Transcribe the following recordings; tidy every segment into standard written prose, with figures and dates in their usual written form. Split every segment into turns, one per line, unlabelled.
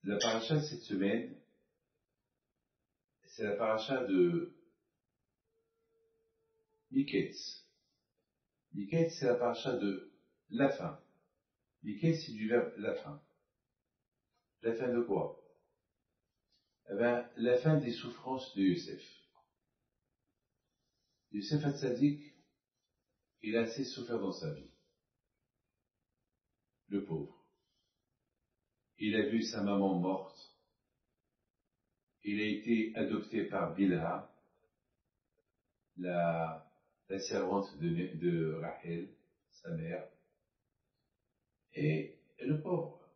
La paracha cette semaine, c'est la paracha de Miketz. Miketz, c'est la paracha de la fin. Miketz, c'est du verbe la fin. La fin de quoi? Eh bien, la fin des souffrances de Youssef. Youssef Hatzadik, il a assez souffert dans sa vie. Le pauvre. Il a vu sa maman morte. Il a été adopté par Bilha, la servante de Rachel, sa mère. Et le pauvre,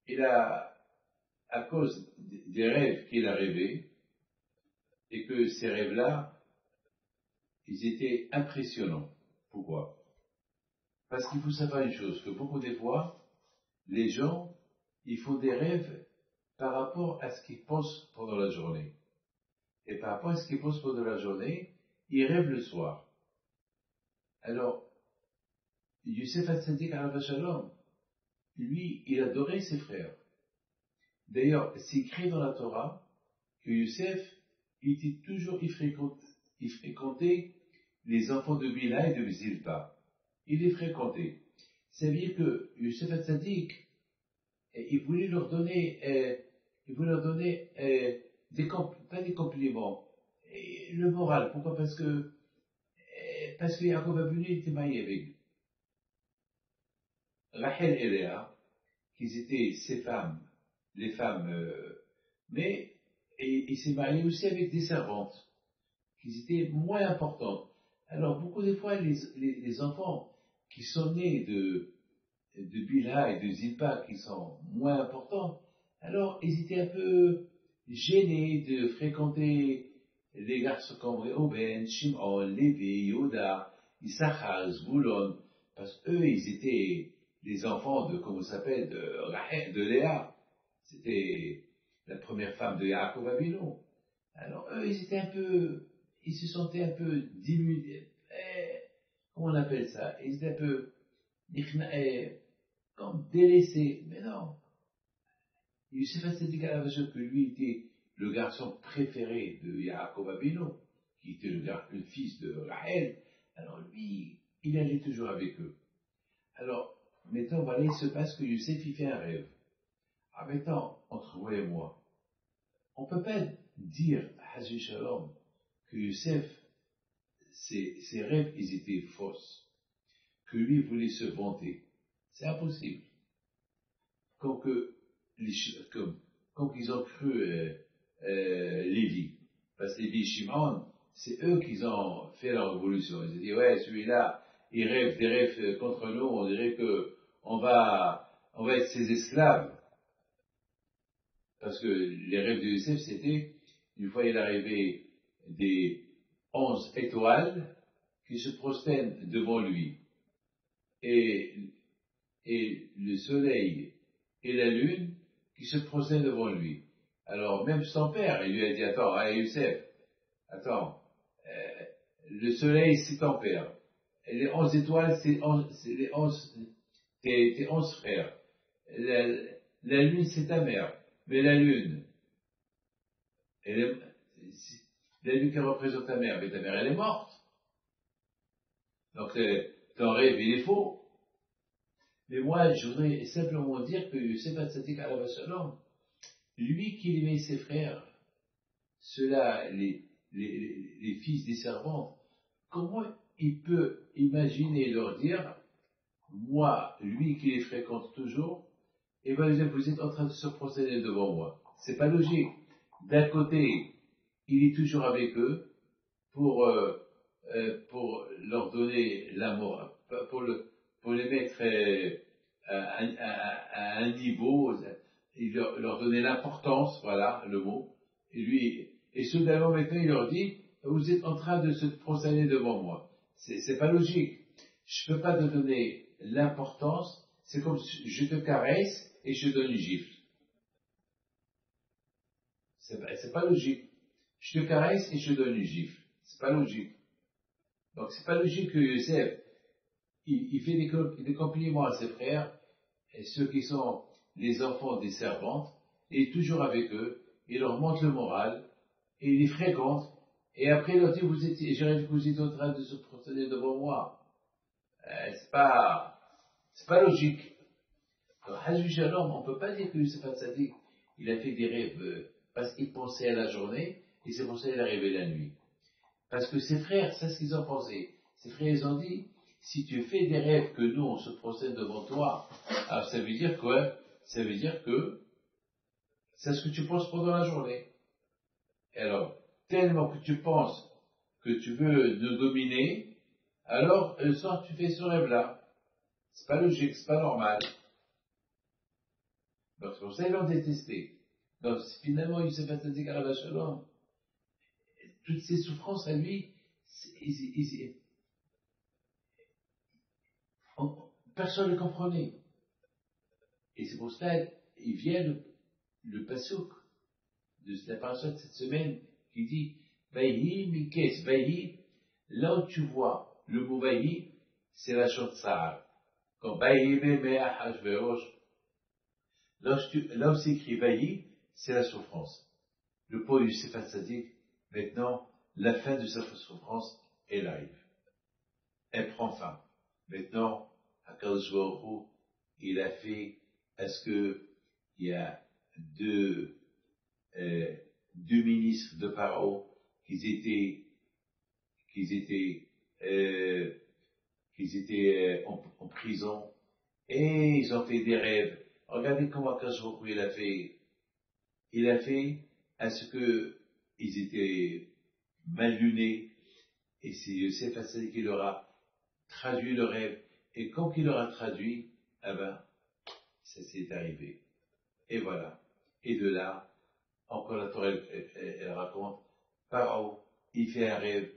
il a, à cause des rêves qu'il a rêvés, et que ces rêves-là, ils étaient impressionnants. Pourquoi? Parce qu'il faut savoir une chose, que beaucoup des fois, les gens, ils font des rêves par rapport à ce qu'ils pensent pendant la journée. Et par rapport à ce qu'ils pensent pendant la journée, ils rêvent le soir. Alors, Youssef Hatzadik alav shalom, lui, il adorait ses frères. D'ailleurs, c'est écrit dans la Torah que Youssef, il fréquentait les enfants de Bilha et de Zilpa. Il les fréquentait. Ça veut dire que Youssef Hatzadik, il voulait leur donner pas des compliments, le moral. Pourquoi? Parce que Yaakov Avinu était marié avec Rachel et Léa, qui étaient ses femmes, les femmes, mais il s'est marié aussi avec des servantes, qui étaient moins importantes. Alors beaucoup de fois, les enfants qui sont nés de Bilha et de Zilpa, qui sont moins importants, alors ils étaient un peu gênés de fréquenter les garçons comme Reuben, Shimon, Lévi, Yehuda, Issachar, Zvulon, parce qu'eux, ils étaient les enfants de, comment ça s'appelle, de Léa. C'était la première femme de Yaakov Avinu. Alors eux, ils se sentaient un peu diminués, comment on appelle ça? Ils étaient un peu, comme délaissés. Mais non. Youssef Hatzadik alav shalom, que lui était le garçon préféré de Yaakov Avinu, qui était le fils de Rachel. Alors lui, il allait toujours avec eux. Alors, maintenant, voilà, il se passe que Youssef, il fait un rêve. Alors maintenant, entre vous et moi, on ne peut pas dire, Haji Shalom, que Youssef, ses rêves, ils étaient fausses, que lui voulait se vanter. C'est impossible. Quand ils ont cru Lévi, parce que Lévi et Shimon, c'est eux qui ont fait la révolution. Ils ont dit, ouais, celui-là, il rêve des rêves contre nous, on dirait que on va être ses esclaves. Parce que les rêves de Youssef, c'était, une fois il arrivait des 11 étoiles qui se prosternent devant lui. Et le soleil et la lune qui se prosternent devant lui. Alors même son père, il lui a dit, attends, Youssef, attends, le soleil c'est ton père. Et les 11 étoiles, c'est tes 11 frères. La lune c'est ta mère. Mais la lune qui représente ta mère, mais ta mère elle est morte. Donc ton rêve il est faux. Mais moi je voudrais simplement dire que Youssef Hatzadik alav shalom, lui qui aimait ses frères, ceux-là, les fils des servantes, comment il peut imaginer leur dire, moi, lui qui les fréquente toujours, et bien vous êtes en train de se procéder devant moi. C'est pas logique. D'un côté, il est toujours avec eux pour leur donner l'amour, pour les mettre à un niveau, il leur donner l'importance, voilà le mot, et soudainement maintenant il leur dit, vous êtes en train de se prosterner devant moi. C'est pas logique. Je peux pas te donner l'importance, c'est comme si je te caresse et je te donne une gifle. C'est pas logique. Je te caresse et je te donne une gifle. C'est pas logique. Donc c'est pas logique que Youssef, il fait des compliments à ses frères, et ceux qui sont les enfants des servantes, et toujours avec eux, il leur montre le moral, et il les fréquente, et après il leur dit, j'ai rêvé que vous étiez en train de se prosterner devant moi. C'est pas logique. Alors, Hajj Shalom, on ne peut pas dire que Youssef Hatzadik, il a fait des rêves parce qu'il pensait à la journée, et c'est pour ça qu'il a rêvé la nuit. Parce que ses frères, c'est ce qu'ils ont pensé. Ses frères, ils ont dit, si tu fais des rêves que nous, on se procède devant toi, alors ça veut dire quoi? Ça veut dire que c'est ce que tu penses pendant la journée. Et alors, tellement que tu penses que tu veux nous dominer, alors le soir tu fais ce rêve-là. C'est pas logique, c'est pas normal. Donc c'est pour ça qu'ils l'ont détesté. Donc finalement, Youssef Hatzadik Alav Shalom, toutes ces souffrances à lui, personne ne le comprenait. Et c'est pour ça qu'il vient le pasouk de la parasha de cette semaine qui dit Vayhi Mikes, Vayhi, là où tu vois le mot Vayhi, c'est la chante Sahar. Comme Vayhi Memea Hashverosh, là où c'est écrit Vayhi, c'est la souffrance. Le pauvre Youssef Hatzadik, maintenant, la fin de sa souffrance, elle arrive. Elle prend fin. Maintenant, Akadosh Baruch Hu, il a fait à ce que il y a deux ministres de Pharaon qui étaient en prison et ils ont fait des rêves. Regardez comment Akadosh Baruch Hu, il a fait. Il a fait à ce que ils étaient mal lunés et c'est Youssef Hatzadik qui leur a traduit le rêve. Et quand il leur a traduit, eh ben, ça s'est arrivé. Et voilà. Et de là, encore la Torah, elle raconte, Pharaon, il fait un rêve,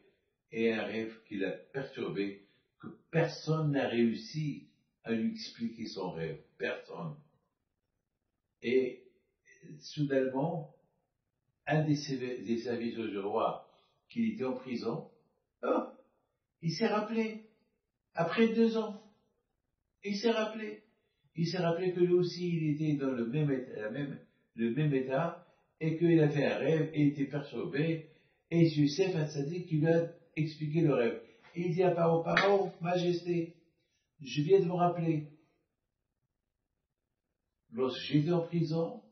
et un rêve qui l'a perturbé, que personne n'a réussi à lui expliquer son rêve. Personne. Et, soudainement, un des serviteurs du roi, qui était en prison, oh, il s'est rappelé, après 2 ans, il s'est rappelé. Il s'est rappelé que lui aussi, il était dans le même état, et qu'il a fait un rêve, et il était perturbé, et Youssef Hatzadik qui lui a expliqué le rêve. Et il dit à Pharaon, Majesté, je viens de me rappeler, lorsque j'étais en prison,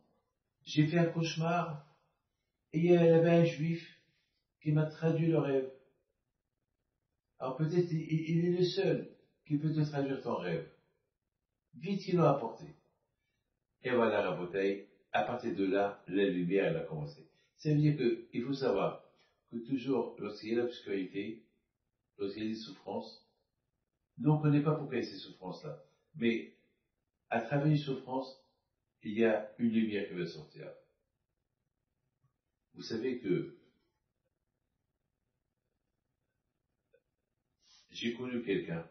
j'ai fait un cauchemar, et il y avait un juif qui m'a traduit le rêve. Alors peut-être il est le seul qui peut te traduire ton rêve. Vite, il l'a apporté. Et voilà la bouteille. À partir de là, la lumière, elle a commencé. Ça veut dire qu'il faut savoir que toujours, lorsqu'il y a l'obscurité, lorsqu'il y a des souffrances, nous on ne connaît pas pourquoi il y a ces souffrances-là. Mais, à travers les souffrances, il y a une lumière qui va sortir. Vous savez que j'ai connu quelqu'un,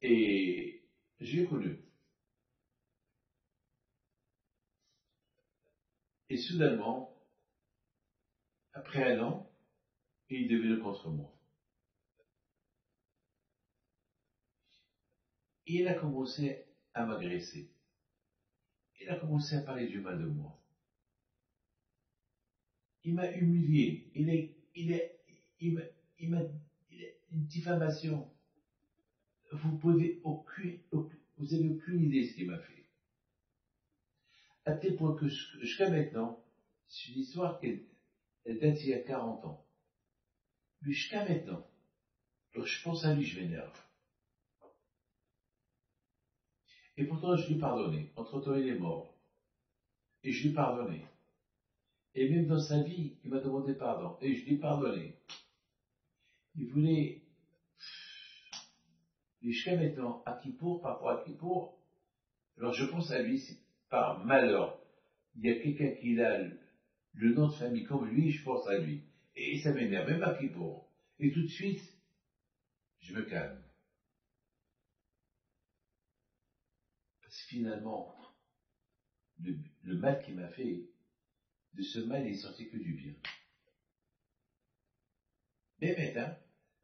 et j'ai connu. Et soudainement, après 1 an, il est devenu contre moi. Et il a commencé à m'agresser. Il a commencé à parler du mal de moi. Il m'a humilié. Il m'a une diffamation. Vous avez aucune idée de ce qu'il m'a fait. À tel point que jusqu'à maintenant, c'est une histoire qui date il y a 40 ans. Mais jusqu'à maintenant, quand je pense à lui, je m'énerve. Et pourtant, je lui ai pardonné. Entre-temps, il est mort. Et je lui ai pardonné. Et même dans sa vie, il m'a demandé pardon. Et je lui ai pardonné. Il voulait, et jusqu'à maintenant, à Kippour, par rapport à Kippour, alors je pense à lui, c'est par malheur. Il y a quelqu'un qui a le nom de famille comme lui, je pense à lui. Et ça m'énerve, même à Kippour. Et tout de suite, je me calme. Parce que finalement, le mal qu'il m'a fait, de ce mal, il est sorti que du bien. Bémet, hein,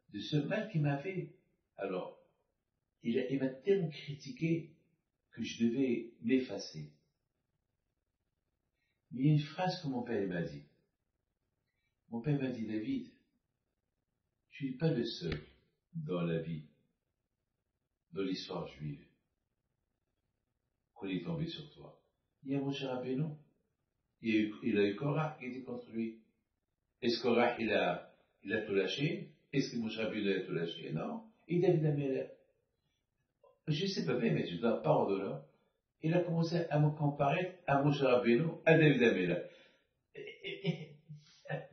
de ce mal qu'il m'a fait. Alors, il m'a tellement critiqué que je devais m'effacer. Mais il y a une phrase que mon père m'a dit. Mon père m'a dit, David, tu n'es pas le seul dans la vie, dans l'histoire juive, qu'on est tombé sur toi. Il y a Moshe Rabbeinu. Il a eu Korah qui était contre lui. Est-ce que Korah, il a tout lâché? Est-ce que Moshe Rabbeinu a tout lâché? Non. Et David Améler. Je ne sais pas bien, mais je dois pas au-delà. Il a commencé à me comparer à Moshe Rabbeinu, à David Améler.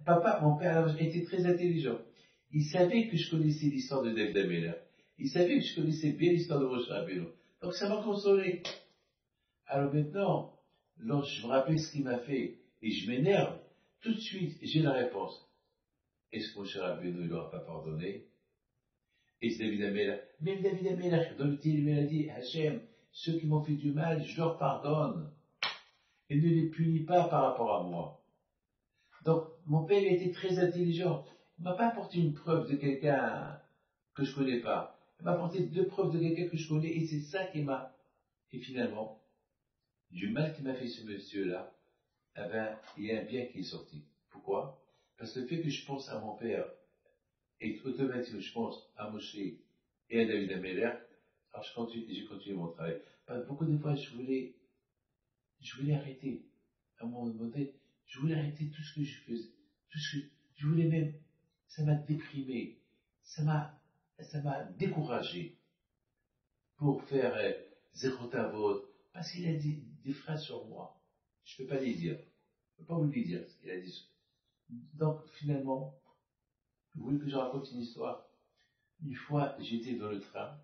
Papa, mon père, était très intelligent. Il savait que je connaissais l'histoire de David Améler. Il savait que je connaissais bien l'histoire de Moshe Rabbeinu. Donc ça m'a consolé. Alors maintenant, lorsque je me rappelle ce qu'il m'a fait et je m'énerve, tout de suite, j'ai la réponse. Est-ce que Moshe Rabbeinu ne l'aura pas pardonné? Et David Améler, même David Améler, dans le Télim, il a dit, Hachem, ceux qui m'ont fait du mal, je leur pardonne. Et ne les punis pas par rapport à moi. Donc, mon père était très intelligent. Il ne m'a pas apporté une preuve de quelqu'un que je ne connais pas. Il m'a apporté 2 preuves de quelqu'un que je connais, et c'est ça qui m'a... Et finalement, du mal qu'il m'a fait ce monsieur-là, eh ben, il y a un bien qui est sorti. Pourquoi? Parce que le fait que je pense à mon père, et automatiquement je pense à Moshe et à David Améler, alors j'ai continué mon travail. Beaucoup de fois, je voulais arrêter. À un moment donné, je voulais arrêter tout ce que je faisais. Je voulais même, ça m'a déprimé, ça m'a découragé pour faire Zerotavot, parce qu'il a dit des phrases sur moi. Je ne peux pas les dire. Je ne peux pas vous les dire, ce qu'il a dit. Donc, finalement, vous voulez que je raconte une histoire? Une fois, j'étais dans le train,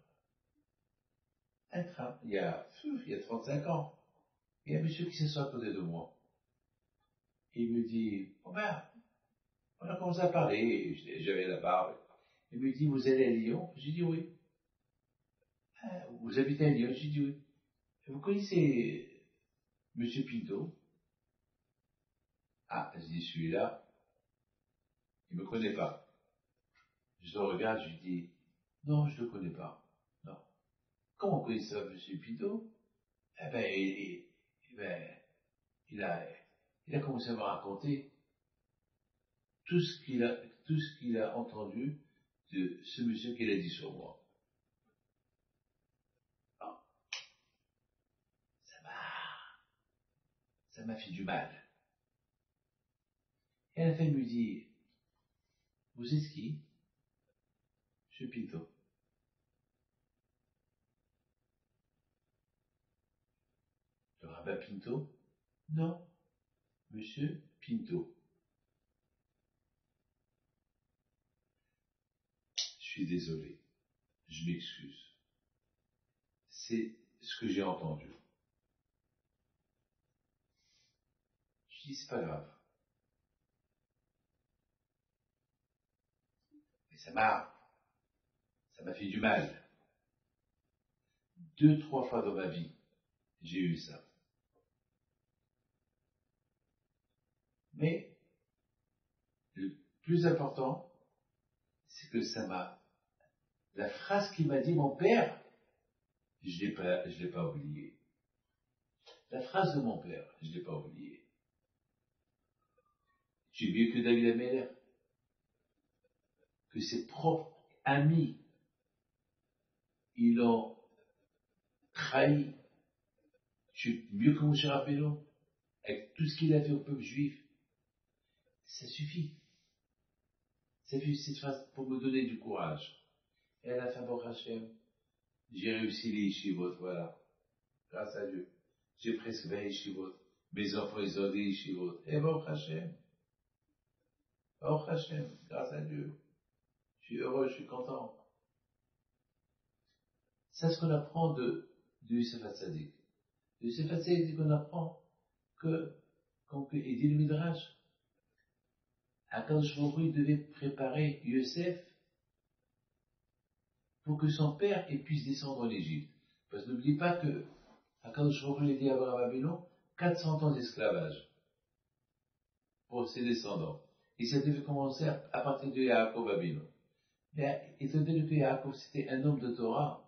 un train, il y a 35 ans. Il y a un monsieur qui s'assoit à côté de moi. Il me dit, oh ben, on a commencé à parler, j'avais la barbe. Il me dit, vous allez à Lyon? J'ai dit oui. Ah, vous habitez à Lyon? J'ai dit oui. Vous connaissez Monsieur Pinto? Ah, je dis, celui-là, il ne me connaît pas. Je le regarde, je lui dis, non, je ne le connais pas. Non. Comment vous connaissez ça, Monsieur Pinto? Eh ben, il a commencé à me raconter tout ce qu'il a entendu de ce monsieur qu'il a dit sur moi. Ah, ça m'a fait du mal. Et à la fin, il me dit, vous êtes qui? Monsieur Pinto. Le rabbin Pinto? Non, Monsieur Pinto. Je suis désolé, je m'excuse. C'est ce que j'ai entendu. Je dis, c'est pas grave. Mais ça m'a fait du mal. 2, 3 fois dans ma vie, j'ai eu ça. Mais, le plus important, c'est que la phrase qu'il m'a dit mon père, je l'ai pas oubliée. La phrase de mon père, je l'ai pas oubliée. Tu es mieux que David Améler, que ses propres amis, ils l'ont trahi. Tu es mieux que Moshe Rabbeinu, avec tout ce qu'il a fait au peuple juif. Ça suffit. Ça suffit cette phrase pour me donner du courage. Et à la fin, Baruch Hashem, j'ai réussi les yeshivot, voilà. Grâce à Dieu. J'ai presque 20 yeshivot. Mes enfants, ils ont des yeshivot. Et Baruch Hashem. Baruch Hashem, grâce à Dieu. Je suis heureux, je suis content. C'est ce qu'on apprend de Yosef Hatzadik. De Yosef Hatzadik, on apprend que, comme il dit le Midrash, Akadosh Baruch Hu devait préparer Yosef pour que son père puisse descendre en Égypte. Parce que n'oublie pas que Akadosh Baruch Hu a dit à Abraham Avinu 400 ans d'esclavage pour ses descendants. Et ça devait commencer à partir de Yaakov Abino. Mais étant donné que Yaakov c'était un homme de Torah,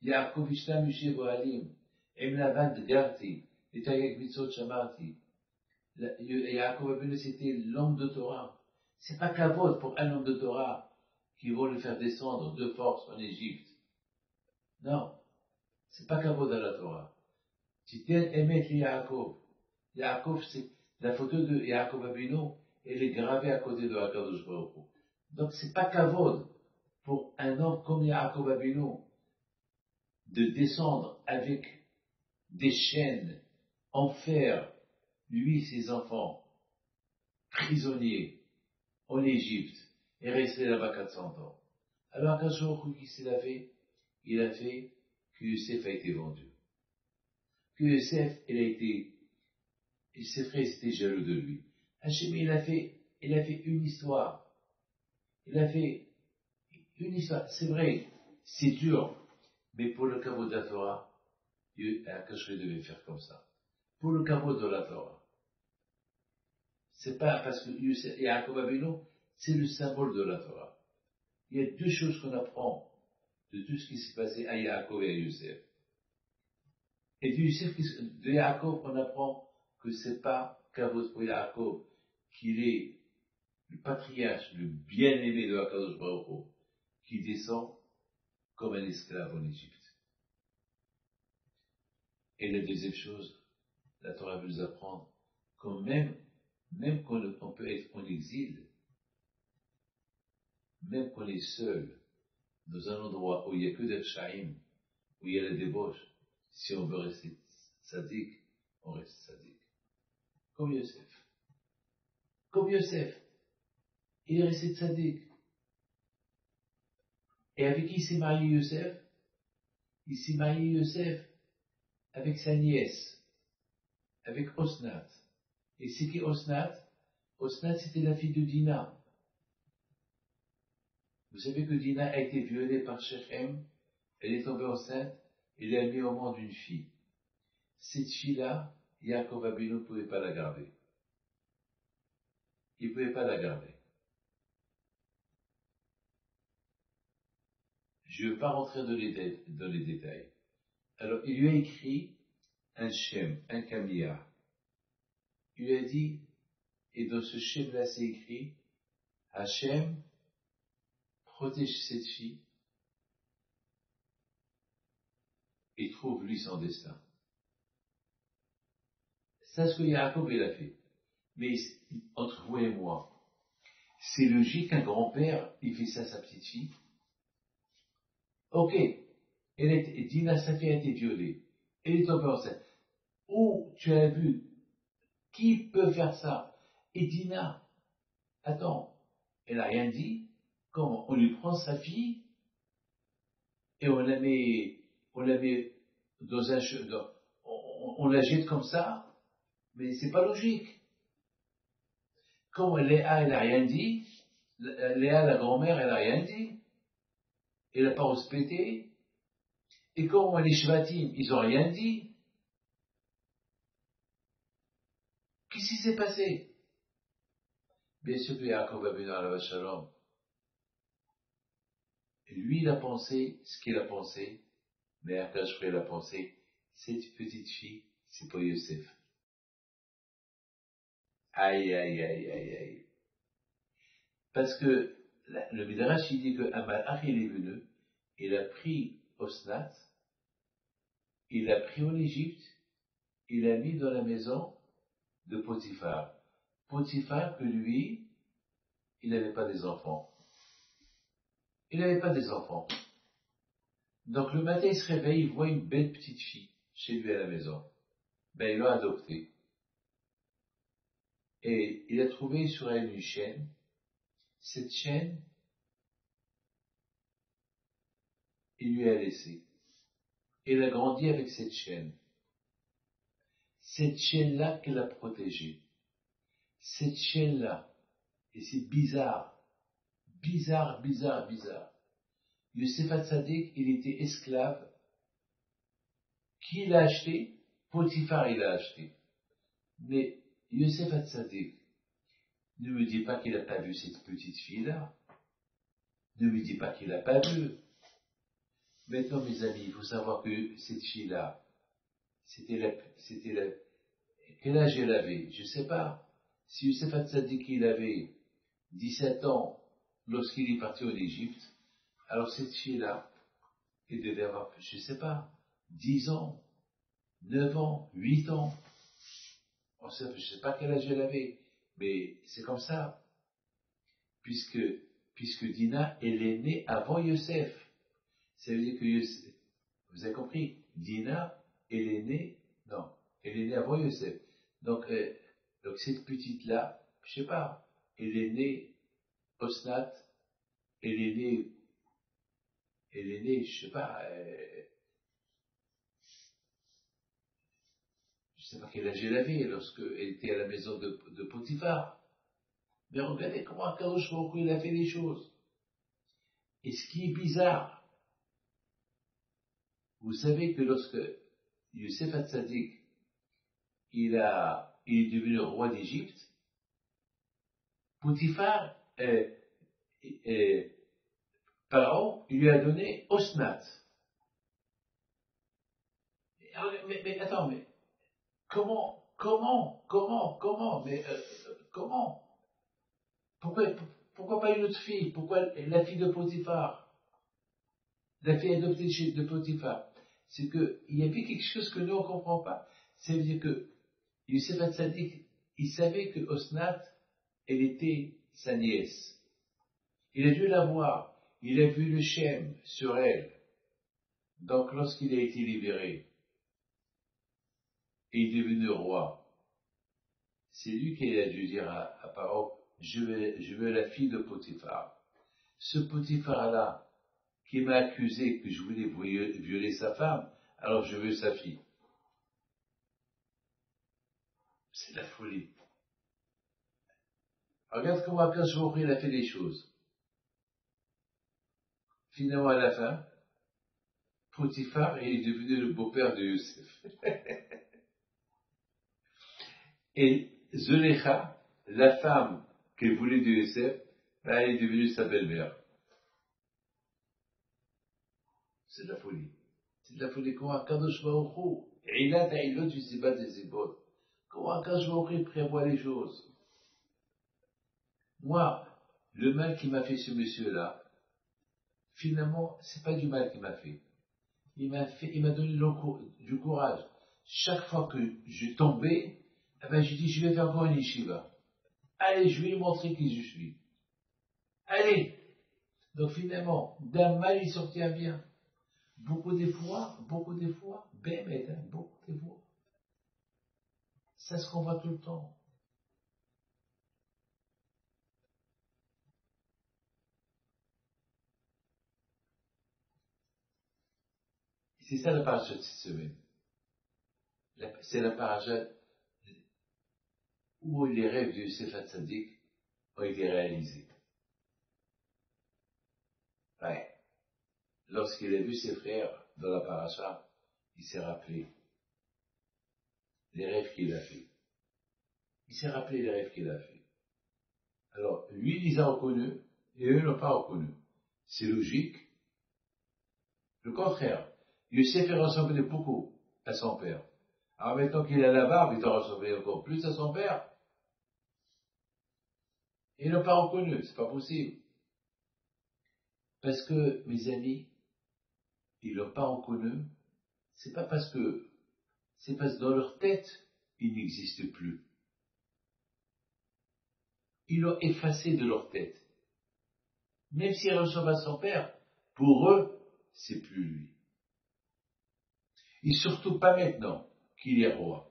Yaakov Ishtam Yushev Ohalim, Emlavad Garti, et Tagak Mitzot Shamarti. Yaakov Abino c'était l'homme de Torah. C'est pas kavod pour un homme de Torah qui vont le faire descendre de force en Égypte. Non, c'est pas kavod à la Torah. Titen Emet Yaakov. Yaakov, c'est la photo de Yaakov Abino, elle est gravée à côté de Hakadosh Baruch Hu. Donc c'est pas kavod pour un homme comme Yaakov Abino de descendre avec des chaînes en fer, lui et ses enfants, prisonniers en Égypte, et rester là-bas 400 ans. Alors Hakadosh Baruch Hu, qu'est-ce qu'il a fait? Il a fait que Yosef a été vendu. Que Yosef, ses frères étaient jaloux de lui. Hachem, il a fait une histoire. Il a fait une histoire. C'est vrai, c'est dur, mais pour le kavod de la Torah, Akash devait faire comme ça. Pour le kavod de la Torah. C'est pas parce que Yaakov Abino, c'est le symbole de la Torah. Il y a deux choses qu'on apprend de tout ce qui s'est passé à Yaakov et à Yosef. Et de Yaakov, on apprend que c'est pas kavod pour Yaakov, qu'il est le patriarche, le bien-aimé de Hakadosh Baruch Hu, qui descend comme un esclave en Égypte. Et la deuxième chose, la Torah veut nous apprendre que même qu'on peut être en exil, même qu'on est seul, dans un endroit où il n'y a que des Shaim, où il y a la débauche, si on veut rester sadique, on reste sadique. Comme Yosef. Comme Yosef. Il est resté sadique. Et avec qui s'est marié Yosef? Il s'est marié Yosef avec sa nièce, avec Osnat. Et c'est qui Osnat? Osnat, c'était la fille de Dina. Vous savez que Dina a été violée par Shechem, elle est tombée enceinte, et elle a mis au monde une fille. Cette fille-là, Yaakov Abino ne pouvait pas la garder. Il ne pouvait pas la garder. Je ne veux pas rentrer dans les détails. Alors, il lui a écrit un shem, un kamia. Il lui a dit, et dans ce shem-là, c'est écrit, Hachem protège cette fille et trouve lui son destin. C'est ce que Yaakov il a fait. Mais entre vous et moi, c'est logique qu'un grand-père, il fait ça à sa petite fille. Ok, Dina, sa fille a été violée. Elle est tombée enceinte. Où tu as vu, qui peut faire ça? Et Dina, attends, elle n'a rien dit. Comment? On lui prend sa fille et on la met dans un on la jette comme ça, mais c'est pas logique. Comment Léa, elle n'a rien dit, Léa, la grand-mère, elle n'a rien dit, elle n'a pas respecté, et comment les Shvatim, ils n'ont rien dit. Qu'est-ce qui s'est passé? Bien sûr que Yaakov Abinu Alav Shalom, lui, il a pensé ce qu'il a pensé, mais Akash il a pensé, cette petite fille, c'est pour Yosef. Aïe, aïe, aïe, aïe, aïe. Parce que le Midrash, il dit que Amalach, il est venu, il a pris Osnat, il l'a pris en Égypte, il l'a mis dans la maison de Potiphar. Potiphar, que lui, il n'avait pas des enfants. Il n'avait pas des enfants. Donc le matin, il se réveille, il voit une belle petite fille chez lui à la maison. Ben, il l'a adoptée. Et il a trouvé sur elle une chaîne. Cette chaîne, il lui a laissé. Il a grandi avec cette chaîne. Cette chaîne-là qu'elle a protégée. Cette chaîne-là. Et c'est bizarre. Bizarre, bizarre, bizarre. Yosef Hatzadik, il était esclave. Qui l'a acheté? Potiphar, il l'a acheté. Mais Yosef Hatzadik, Ne me dis pas qu'il n'a pas vu cette petite fille-là. Ne me dis pas qu'il n'a pas vu. Maintenant, mes amis, il faut savoir que cette fille-là, quel âge elle avait? Je ne sais pas. Si Youssef Hatzadik, il avait 17 ans lorsqu'il est parti en Égypte, alors cette fille-là, elle devait avoir, je ne sais pas, 10 ans, 9 ans, 8 ans. Je ne sais pas quel âge elle avait, mais c'est comme ça. Puisque Dina, elle est née avant Youssef. Ça veut dire que Youssef, vous avez compris, Dina, elle est née avant Youssef. Donc cette petite-là, je ne sais pas, elle est née Osnat, elle est née, je ne sais pas, je ne sais pas quel âge elle avait lorsqu'elle était à la maison de Potiphar. Mais regardez comment Akadosh Baruch Hu, il a fait les choses. Et ce qui est bizarre, vous savez que lorsque Youssef Hatzadik, il est devenu roi d'Égypte, Potiphar, Pharaon, il lui a donné Osnat. Mais attends, mais comment, pourquoi pas une autre fille? Pourquoi la fille de Potiphar? La fille adoptée de Potiphar? C'est qu'il y avait quelque chose que nous on ne comprend pas. Ça veut dire que Youssef Hatzadik, il savait que Osnat, elle était sa nièce. Il a dû la voir. Il a vu le Shem sur elle. Donc lorsqu'il a été libéré, et il est devenu roi, c'est lui qui a dû dire à Pharaon, je veux la fille de Potiphar. Ce Potiphar-là, qui m'a accusé que je voulais violer sa femme, alors je veux sa fille. C'est la folie. Regarde comment Akash Baruch Hu, il a fait les choses. Finalement, à la fin, Potiphar est devenu le beau-père de Youssef. Et Zuleika, la femme qu'elle voulait de Youssef, elle est devenue sa belle-mère. C'est de la folie. C'est de la folie. Comment Akadosh Baruch Hu, Ilat Ha'ilot Yusibat Zezibot. Comment Akadosh Baruch Hu prévoit les choses. Moi, le mal qui m'a fait ce monsieur-là, finalement, c'est pas du mal qu'il m'a fait. Il m'a donné du courage. Chaque fois que je tombais, je dis, je vais faire encore une yeshiva. Allez, je vais lui montrer qui je suis. Allez! Donc finalement, d'un mal, il sortit un bien. Beaucoup des fois, bémet, beaucoup des fois. Ça se voit tout le temps. C'est ça la paracha de cette semaine. C'est la paracha où les rêves de Youssef Hatzadik ont été réalisés. Ouais. Lorsqu'il a vu ses frères dans la paracha, il s'est rappelé les rêves qu'il a fait. Il s'est rappelé les rêves qu'il a fait. Alors, lui, il les a reconnus, et eux n'ont pas reconnu. C'est logique. Le contraire. Youssef est ressemblé beaucoup à son père. Alors maintenant qu'il a la barbe, il doit ressembler encore plus à son père. Ils n'ont pas reconnu, c'est pas possible. Parce que, mes amis, ils l'ont pas reconnu, c'est parce que dans leur tête, il n'existe plus. Ils l'ont effacé de leur tête. Même s'ils ressemblent à son père, pour eux, c'est plus lui. Et surtout pas maintenant qu'il est roi.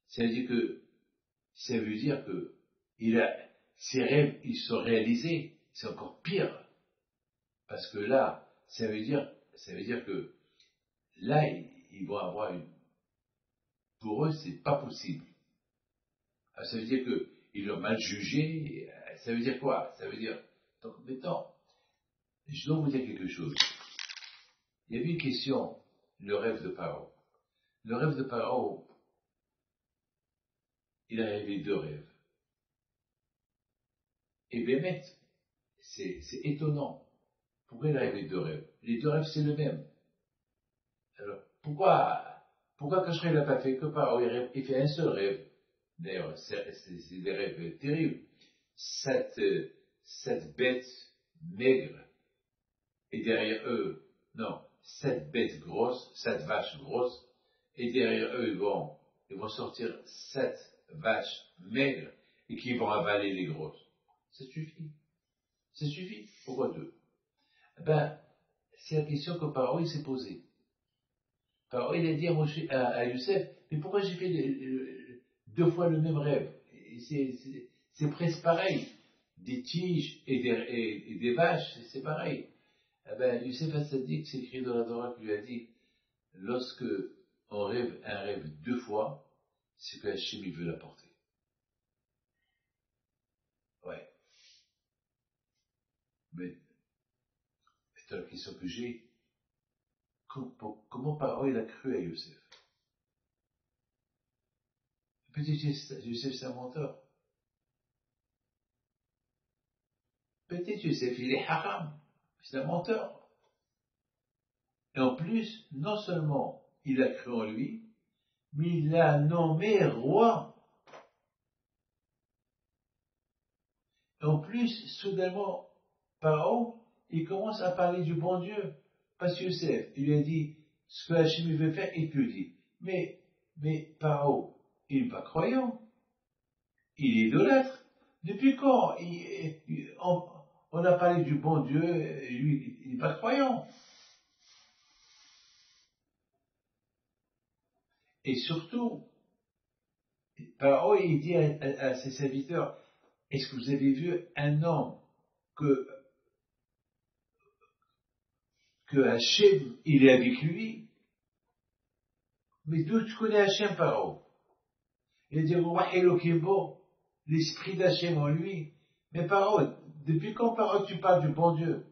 Ça veut dire que ses rêves, ils sont réalisés. C'est encore pire. Parce que là, ça veut dire que là, ils vont avoir pour eux, c'est pas possible. Alors, ça veut dire qu'ils l'ont mal jugé. Ça veut dire quoi? Ça veut dire, donc maintenant, je dois vous dire quelque chose. Il y avait une question, le rêve de Pharaon. Le rêve de Pharaon, il a rêvé deux rêves. Et Bémet, c'est étonnant. Pourquoi il a rêvé deux rêves? Les deux rêves, c'est le même. Alors, pourquoi Cacheray l'a pas fait que par il fait un seul rêve? D'ailleurs, c'est des rêves terribles. Cette bête maigre, et derrière eux, non, cette bête grosse, cette vache grosse, et derrière eux, ils vont sortir sept vaches maigres, et qui vont avaler les grosses. Ça suffit. Ça suffit. Pourquoi deux? Ben, c'est la question que Pharaon il s'est posée. Pharaon il a dit à Youssef, mais pourquoi j'ai fait deux fois le même rêve? C'est presque pareil. Des tiges et des vaches, c'est pareil. Eh ben, Youssef Assadik, c'est écrit dans la Torah qui lui a dit, lorsque on rêve un rêve deux fois, c'est que Hachem il veut l'apporter. Ouais. Mais c'est la question que j'ai. Comment Pharaon il a cru à Youssef? Peut-être Youssef c'est un menteur. Peut-être Youssef il est haram. C'est un menteur. Et en plus, non seulement il a cru en lui, mais il l'a nommé roi. Et en plus, soudainement, Pharaon, il commence à parler du bon Dieu. Parce que Youssef, il lui a dit, ce que Hachem veut faire, il te le dit. Mais Pharaon, il n'est pas croyant. Il est idolâtre. Depuis quand on a parlé du bon Dieu, et lui, il n'est pas croyant. Et surtout, Pharaon, il dit à ses serviteurs, est-ce que vous avez vu un homme que Hachem, il est avec lui? Mais d'où tu connais Hachem, Pharaon? Il dit, Wahilo Kimbo, l'esprit d'Hachem en lui. Mais Pharaon, depuis quand, Pharaon, tu parles du bon Dieu?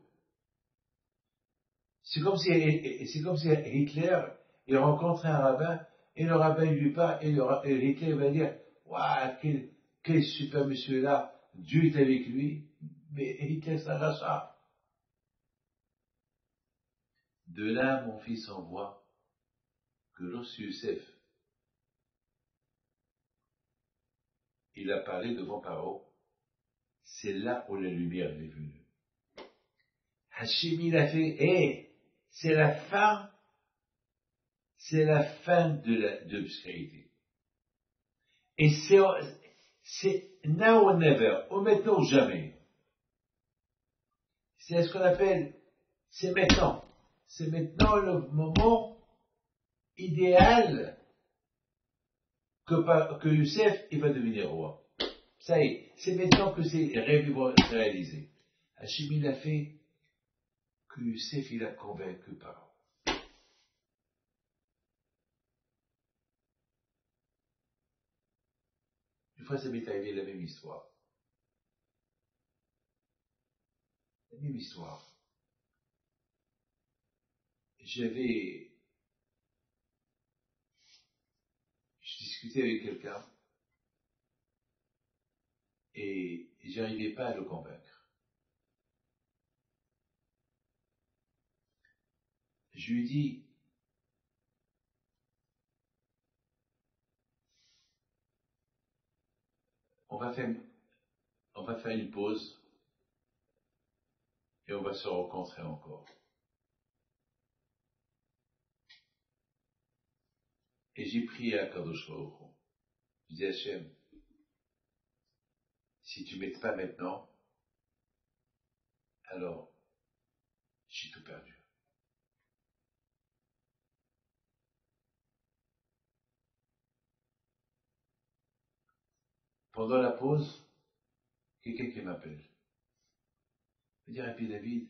C'est comme si Hitler, il rencontre un rabbin, et le rabbin lui parle, et Hitler va dire, waouh, quel super monsieur là, Dieu est avec lui. Mais Hitler, c'est un rachat. De là, mon fils, on voit que lorsque Youssef, il a parlé devant Pharaon, c'est là où la lumière est venue. Hachem, il a fait, c'est la fin de l'obscurité. Et c'est now or never, ou maintenant ou jamais. C'est ce qu'on appelle, c'est maintenant. C'est maintenant le moment idéal que Youssef, il va devenir roi. Ça y est, c'est maintenant que ces rêves vont se réaliser. Hachem, il a fait que Youssef, il a convaincu Pharaon. Une fois, ça m'est arrivé la même histoire. La même histoire. Je discutais avec quelqu'un et j'arrivais pas à le convaincre. Je lui dis, on va faire une pause et on va se rencontrer encore. Et j'ai prié à Kadosh Baruch Hu. Je dis Hachem, si tu m'aides pas maintenant, alors j'ai tout perdu. Pendant la pause, quelqu'un qui m'appelle. Il me dit, Rabbi David,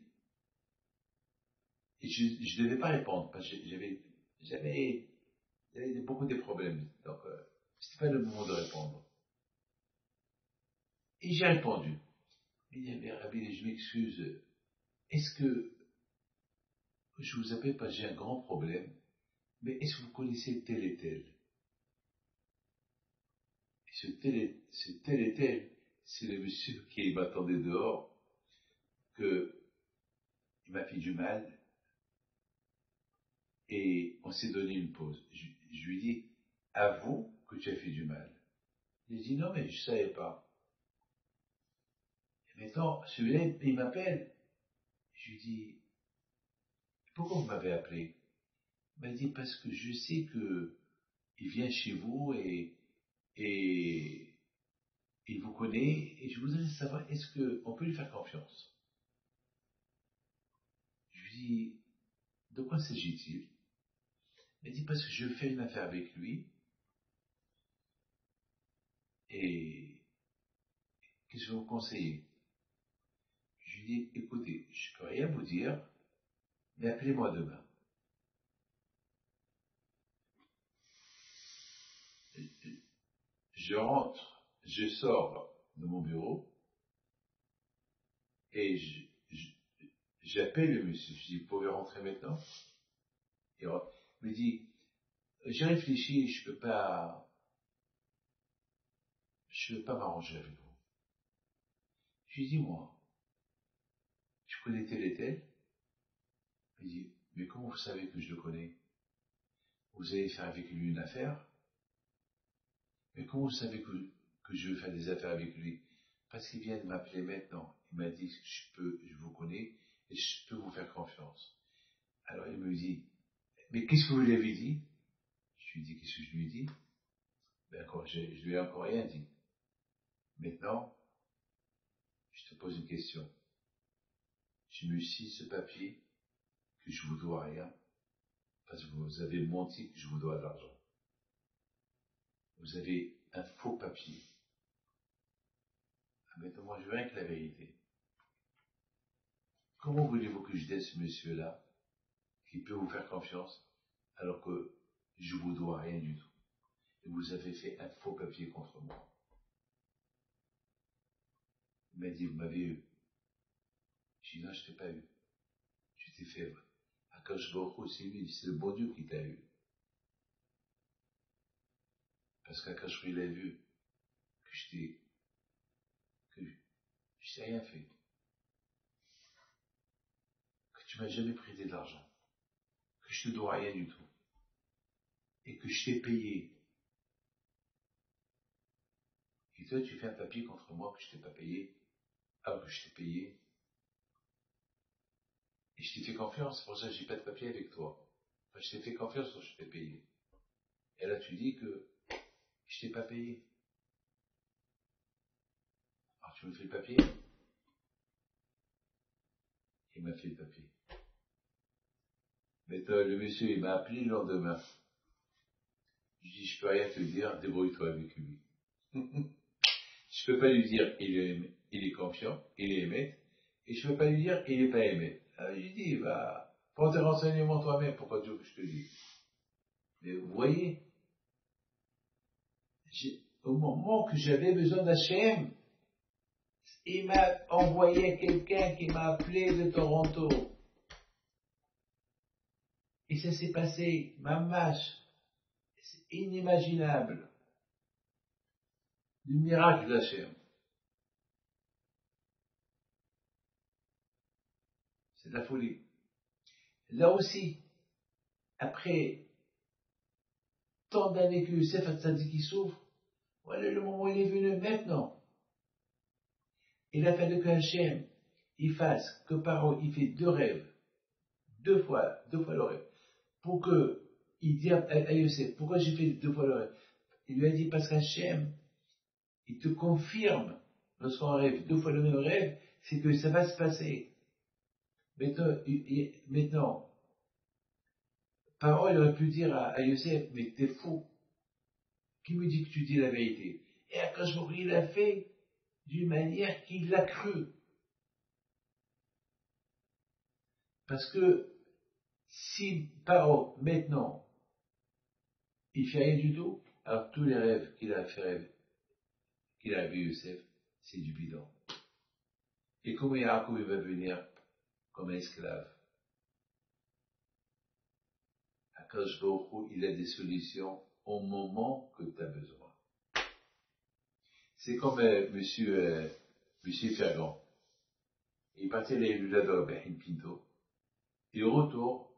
et je ne devais pas répondre parce que j'avais beaucoup de problèmes. Donc, c'était pas le moment de répondre. Et j'ai répondu. Il dit, mais Rabbi, je m'excuse. Est-ce que je vous appelle parce que j'ai un grand problème, mais est-ce que vous connaissez tel et tel? Et ce tel et tel, c'est le monsieur qui m'attendait dehors, qu'il m'a fait du mal, et on s'est donné une pause. Je lui dis, avoue que tu as fait du mal. Il dit, non, mais je ne savais pas. Et maintenant, celui-là, il m'appelle. Je lui dis, pourquoi vous m'avez appelé? Il m'a dit, parce que je sais que il vient chez vous et il vous connaît, et je voudrais savoir, est-ce qu'on peut lui faire confiance? Je lui dis, de quoi s'agit-il? Il m'a dit, parce que je fais une affaire avec lui, et qu'est-ce que vous conseillez? Je lui dis, écoutez, je ne peux rien vous dire, mais appelez-moi demain. Je rentre, je sors de mon bureau, et j'appelle le monsieur. Je dis, vous pouvez rentrer maintenant? Il me dit, j'ai réfléchi, je peux pas m'arranger avec vous. Je lui dis, moi, je connais tel et tel. Il dit, mais comment vous savez que je le connais? Vous allez faire avec lui une affaire? Mais comment vous savez que je veux faire des affaires avec lui? Parce qu'il vient de m'appeler maintenant. Il m'a dit que je vous connais et je peux vous faire confiance. Alors il me dit, mais qu'est-ce que vous lui avez dit? Je lui dis, qu'est-ce que je lui ai dit? Ben, je lui ai encore rien dit. Maintenant, je te pose une question. Je me suis ce papier que je vous dois rien, parce que vous avez menti que je vous dois de l'argent. Vous avez un faux papier. Ah, maintenant, moi, je veux rien que la vérité. Comment voulez-vous que je dise à ce monsieur-là, qui peut vous faire confiance, alors que je vous dois rien du tout? Et vous avez fait un faux papier contre moi. Il m'a dit, vous m'avez eu. J'ai dit, non, je ne t'ai pas eu. Je t'ai fait, Akash Baruch Hu, c'est lui, c'est le bon Dieu qui t'a eu. Parce qu'Akash Baruch Hu, il a vu que je t'ai rien fait. Que tu m'as jamais prêté de l'argent. Que je te dois rien du tout. Et que je t'ai payé. Et toi, tu fais un papier contre moi que je t'ai pas payé, alors que je t'ai payé. Et je t'ai fait confiance, c'est pour ça que j'ai pas de papier avec toi. Enfin, je t'ai fait confiance quand je t'ai payé. Et là, tu dis que je t'ai pas payé. Alors, tu me fais le papier? Il m'a fait le papier. Mais le monsieur, il m'a appelé le lendemain. Je dis, je peux rien te dire, débrouille-toi avec lui. Je peux pas lui dire, il est confiant, il est aimé, et je peux pas lui dire, il est pas aimé. Alors, je lui dis, prends tes renseignements toi-même, pourquoi tu veux que je te dise? Mais vous voyez, au moment que j'avais besoin d'Hachem, il m'a envoyé quelqu'un qui m'a appelé de Toronto. Et ça s'est passé, mamache, c'est inimaginable. Du miracle d'Hachem. C'est de la folie. Là aussi, après tant d'années que Youssef Hatzadik souffre, voilà le moment où il est venu maintenant. Il a fallu que Hachem, il fasse, que Paro, il fait deux rêves, deux fois le rêve, pour que, il dit à Youssef, pourquoi j'ai fait deux fois le rêve? Il lui a dit, parce qu'Hachem, il te confirme, lorsqu'on rêve deux fois le même rêve, c'est que ça va se passer. Maintenant, Paro, il aurait pu dire à Youssef, mais t'es fou. Qui me dit que tu dis la vérité? Et Akash Baruch Hu, il l'a fait d'une manière qu'il l'a cru. Parce que si Paro, maintenant, il fait rien du tout, alors tous les rêves qu'il a fait, qu'il a vu Youssef, c'est du bidon. Et comment Yaakov va venir comme un esclave? Akash Baruch Hu, il a des solutions au moment que tu as besoin. C'est comme monsieur Ferrand. Il partait les Lula de Rabbi Pinto. Et au retour,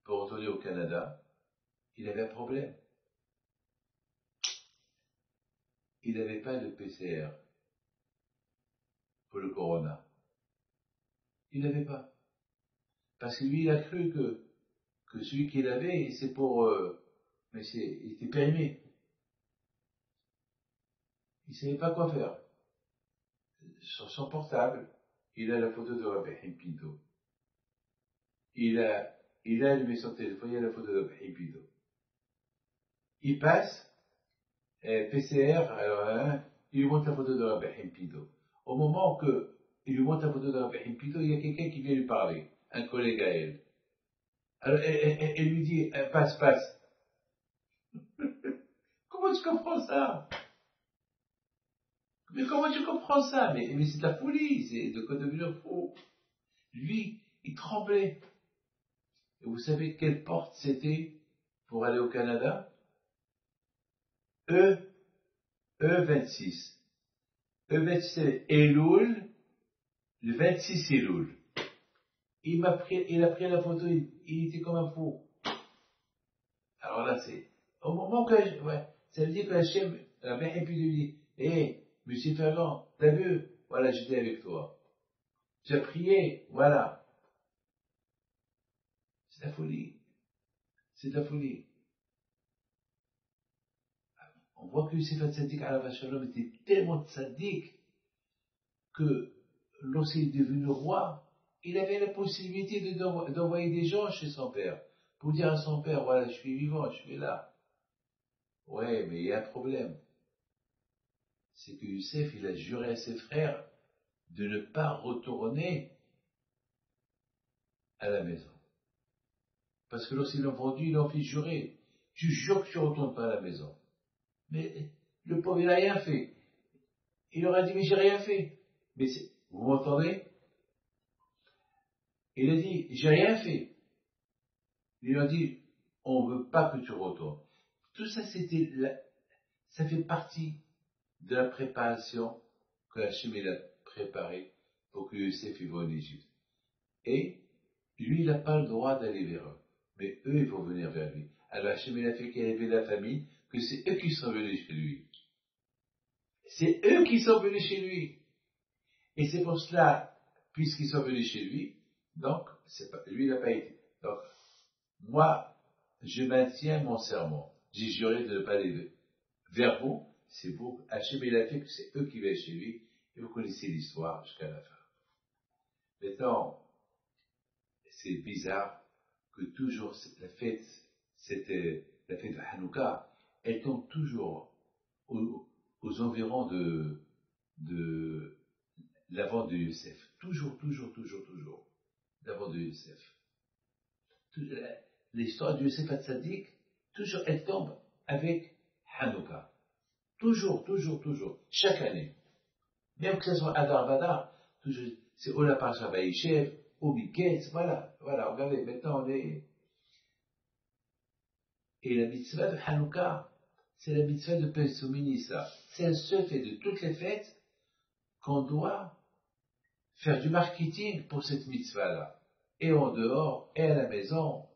pour retourner au Canada, il avait un problème. Il n'avait pas de PCR pour le corona. Il n'avait pas. Parce que lui, il a cru que celui qu'il avait, c'est pour... il était périmé. Il ne savait pas quoi faire. Sur son portable, il a la photo de Rabbi Pinto. Il a allumé son téléphone, il y a la photo de Rabbi Pinto. Il passe, PCR, alors, hein, il lui montre la photo de Rabbi Pinto. Au moment que il lui montre la photo de Rabbi Pinto, il y a quelqu'un qui vient lui parler, un collègue à elle. Alors, elle lui dit, passe. Comment tu comprends ça? Mais comment tu comprends ça? Mais c'est de la folie, c'est de quoi devenir fou. Lui, il tremblait. Et vous savez quelle porte c'était pour aller au Canada? E26. E26, c'est Elul, le 26 Elul. Il a pris la photo, il était comme un fou. Alors là, c'est, au moment que, ouais, ça veut dire que Hachem, la mère, et puis lui dit, hé, monsieur Ferrand, t'as vu? Voilà, j'étais avec toi. Tu as prié, voilà. C'est de la folie. C'est de la folie. On voit que Youssef Hatzadik Alav Shalom était tellement tzaddik que lorsqu'il est devenu roi, il avait la possibilité d'envoyer des gens chez son père pour dire à son père, voilà, je suis vivant, je suis là. Ouais, mais il y a un problème. C'est que Youssef, il a juré à ses frères de ne pas retourner à la maison. Parce que lorsqu'ils l'ont vendu, ils l'ont fait jurer. Tu jures que tu ne retournes pas à la maison. Mais le pauvre, il n'a rien fait. Il leur a dit, mais j'ai rien fait. Mais vous m'entendez? Il a dit, j'ai rien fait. Ils lui ont dit, on ne veut pas que tu retournes. Tout ça, ça fait partie de la préparation que Hachem a préparée pour que Youssef va en Égypte. Et lui, il n'a pas le droit d'aller vers eux. Mais eux, ils vont venir vers lui. Alors Hachem a fait qu'il y avait la famille, que c'est eux qui sont venus chez lui. C'est eux qui sont venus chez lui. Et c'est pour cela, puisqu'ils sont venus chez lui, donc, lui, il n'a pas été. Donc, moi, je maintiens mon serment. J'ai juré de ne pas aller vers vous. C'est vous. Hachem, il a fait que c'est eux qui viennent chez lui. Et vous connaissez l'histoire jusqu'à la fin. Maintenant, c'est bizarre que toujours la fête de Hanouka, elle tombe toujours aux environs de l'avant de Youssef. Toujours. L'avant de Youssef. L'histoire de Youssef Hatzadik, toujours, elle tombe avec Hanouka. Toujours. Chaque année. Même que ce soit Adar Badar, toujours, c'est Ola Parcha Vaïchev, ou Miketz, voilà, regardez, maintenant on est. Et la mitzvah de Hanouka, c'est la mitzvah de Pesouminissa. C'est un seul fait de toutes les fêtes qu'on doit faire du marketing pour cette mitzvah-là. Et en dehors, et à la maison.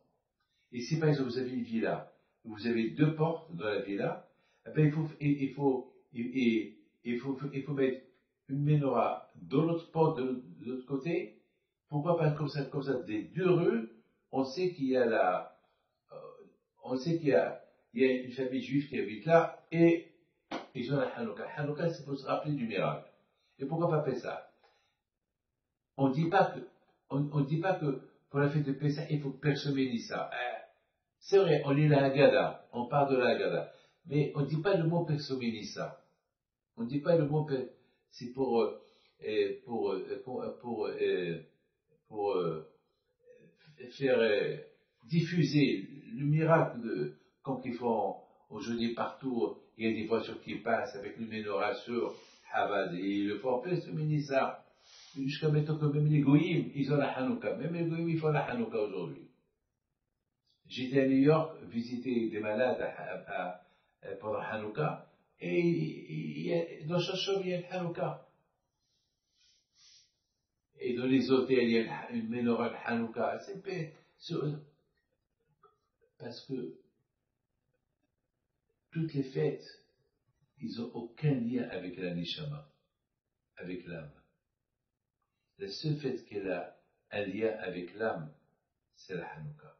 Et si par exemple vous avez une villa, vous avez 2 portes dans la villa, eh ben il faut mettre une menorah de l'autre porte, de l'autre côté. Pourquoi? Parce que comme ça, des 2 rues, on sait qu'il y a il y a une famille juive qui habite là, et ils ont la Hanouka. Hanouka, c'est pour se rappeler du miracle. Et pourquoi pas faire ça? On ne dit pas que pour la fête de Pessah, il faut persommer ça. C'est vrai, on lit la Haggadah, on parle de la Haggadah, mais on ne dit pas le mot persomélissa. On ne dit pas le mot c'est pour faire diffuser le miracle comme ils font aujourd'hui partout. Il y a des voitures qui passent avec le menorah sur Chabad, et ils le font persomélissa. Jusqu'à maintenant que même les goïms, ils ont la Hanouka. Même les goïms, ils font la Hanouka aujourd'hui. J'étais à New York visiter des malades pendant Hanouka, Et dans chaque chambre, il y a une Hanouka. Et dans les hôtels, il y a une menorah de Hanouka. Parce que toutes les fêtes, ils n'ont aucun lien avec la Neshama, avec l'âme. La seule fête qu'elle a un lien avec l'âme, c'est la Hanouka.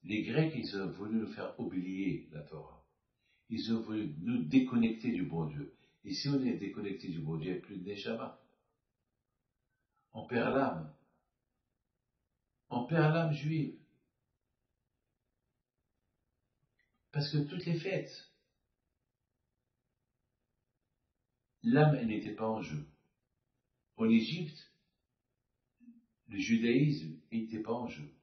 Les Grecs, ils ont voulu nous faire oublier la Torah. Ils ont voulu nous déconnecter du bon Dieu. Et si on est déconnecté du bon Dieu, il n'y a plus de Neshama. On perd l'âme. On perd l'âme juive. Parce que toutes les fêtes, l'âme, elle n'était pas en jeu. En Égypte, le judaïsme n'était pas en jeu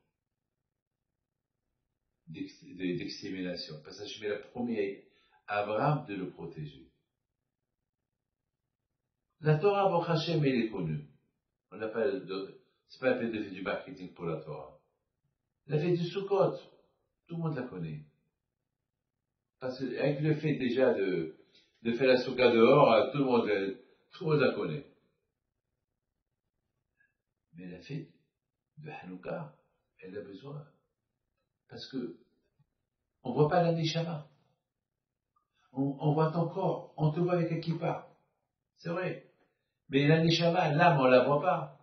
d'extermination. Parce que je vais la promettre à Abraham de le protéger. La Torah, Baruch Hashem, elle est connue. On n'a pas c'est pas la fête de faire du marketing pour la Torah. La fête du Sukkot, tout le monde la connaît. Parce que avec le fait déjà de faire la Soukha dehors, tout le monde la connaît. Mais la fête de Hanouka, elle a besoin. Parce que on ne voit pas la Neshama. On voit ton corps, on te voit avec un kippa. C'est vrai. Mais la Neshama, l'âme, on ne la voit pas.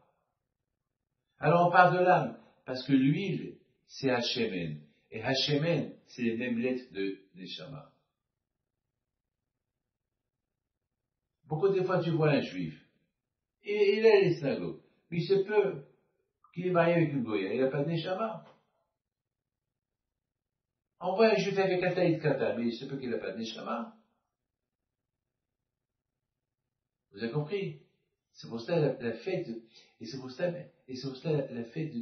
Alors on parle de l'âme, parce que l'huile, c'est Hachemen. Et Hachemen, c'est les mêmes lettres de Neshama. Beaucoup de fois, tu vois un juif, et il a les synagogues, mais il se peut qu'il est marié avec une goya, il n'a pas de Neshama. On voit un juif avec un taïd kata, mais il se peut qu'il n'a pas de Neshama. Vous avez compris? C'est pour ça la fête, et c'est pour ça la fête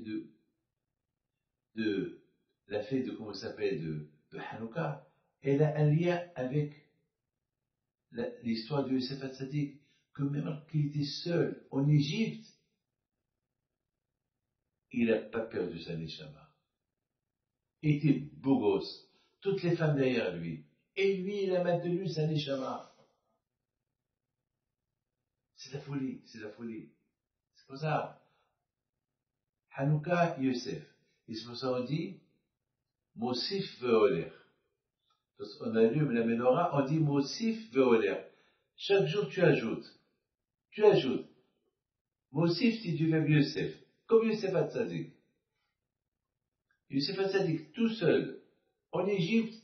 la fête de, comment ça s'appelle, de Hanouka, elle a un lien avec l'histoire de Yosef Hatzadik, que même qu'il était seul en Égypte, il n'a pas perdu sa neshama. Il était beau gosse, toutes les femmes derrière lui, et lui, il a maintenu sa neshama. C'est la folie, c'est la folie. C'est pour ça, Hanouka, Yosef. Et c'est pour ça qu'on dit, Mosif veoler. Parce qu'on allume la menorah, on dit Mosif veoler. Chaque jour, tu ajoutes. Tu ajoutes. Mosif, si tu veux Yosef. Comme Yosef Hatzadik. Yosef Hatzadik, tout seul, en Égypte,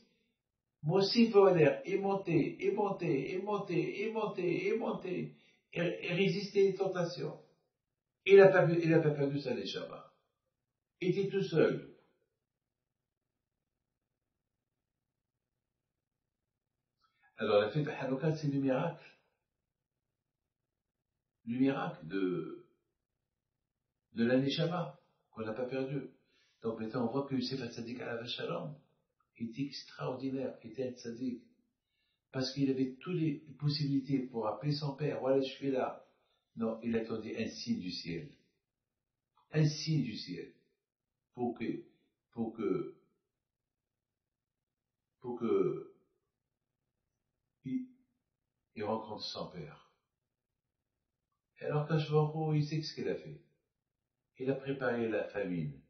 Mosif veoler, et monter, et monter, et monter, et monter, et monter, et résister les tentations. Il n'a pas perdu sa neshama. Il était tout seul. Alors la fête de Hanouka, c'est le miracle. Le miracle de la neshama, qu'on n'a pas perdu. Donc maintenant on voit que Yosef Hatzadik à la Shalom était extraordinaire, était un tzaddik. Parce qu'il avait toutes les possibilités pour appeler son père, voilà je suis là. Non, il attendait un signe du ciel. Un signe du ciel. Pour que il rencontre son père. Et alors Kashvarou, il sait ce qu'il a fait. Il a préparé la famine.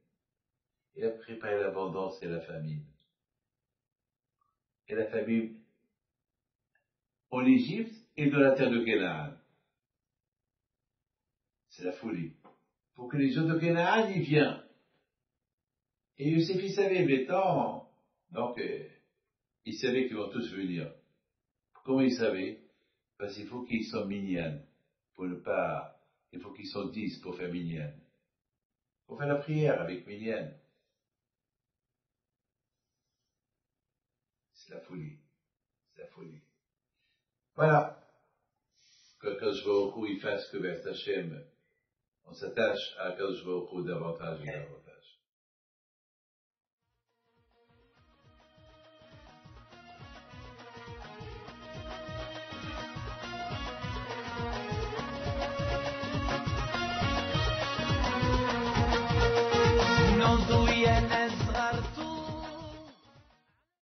Il a préparé l'abondance et la famine. Et la famine en Égypte et dans la terre de Canaan. C'est la folie. Pour que les gens de Canaan y viennent. Et Youssef, il savait, maintenant, donc, il savait qu'ils vont tous venir. Comment il savait? Parce qu'il faut qu'ils soient mignons. Pour ne pas, il faut qu'ils soient 10 pour faire minyan. Pour faire la prière avec minyan. C'est la folie. C'est la folie. Voilà. Que Kadosh Baruch Hu, il fasse que vers Hachem, on s'attache à Kadosh Baruch Hu davantage et davantage.